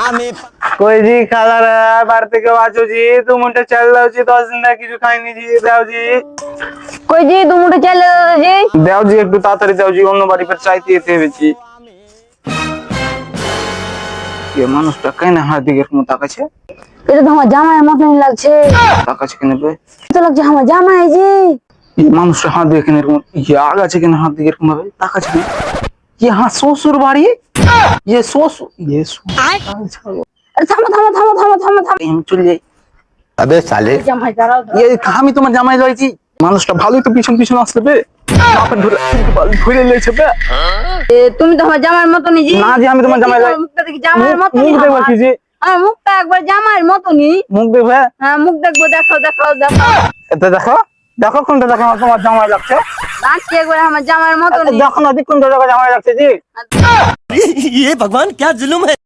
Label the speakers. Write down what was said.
Speaker 1: कोई जी खाला रहा बारते के वाचो जी तुम उनटे चल रहो जी 10 दिन की जो खाई नहीं जी देव जी
Speaker 2: कोई जी तुम उठे चल जी
Speaker 1: देव जी एक दो तातरी देव जी অন্য বাড়ি पर চাইতে এতে হয়েছি ये মানুষটা কেন হাত দিকে এরকম তাকাচ্ছে
Speaker 2: এটা তো আমার জামাইয়ের মতনই লাগছে
Speaker 1: তাকাচ্ছে কেন বে
Speaker 2: তো লাগছে আমার জামাই জি
Speaker 1: ये মানুষটা হাত দিকে কেন এরকম ये আগাছে কেন হাত দিকে এরকম ভাবে তাকাচ্ছে কেন ये हां শ্বশুর বাড়ি ये শ্বশুর ये
Speaker 2: আরে থামো থামো থামো থামো থামো থামো
Speaker 1: আমি চলে যাই
Speaker 3: अबे साले
Speaker 2: জামাই দাঁড়াও
Speaker 1: ये আমি তোমার জামাই লইছি মানুষটা ভালোই তো পিছন পিছন আসছে বে বাপের ধরে ধরে লইছে বে
Speaker 2: তুমি তো আমার জামাইয়ের মতনই জি
Speaker 1: না জি আমি তোমার জামাই লই
Speaker 2: মুখটা দেখি জামাইয়ের মতনই
Speaker 1: মুখ দেখবা কি জি
Speaker 2: আমার মুখটা একবার জামাইয়ের মতনই
Speaker 1: মুখ দেখবে
Speaker 2: হ্যাঁ মুখ দেখবো দেখাও দেখাও দেখাও
Speaker 1: এটা দেখো দেখো কোনটা দেখো তোমার জামাই লাগছে
Speaker 2: লাগছে একবার আমার জামাইয়ের মতনই
Speaker 1: দেখো না কোনটা দেখো জামাই লাগছে জি
Speaker 3: ये भगवान क्या जुल्म है।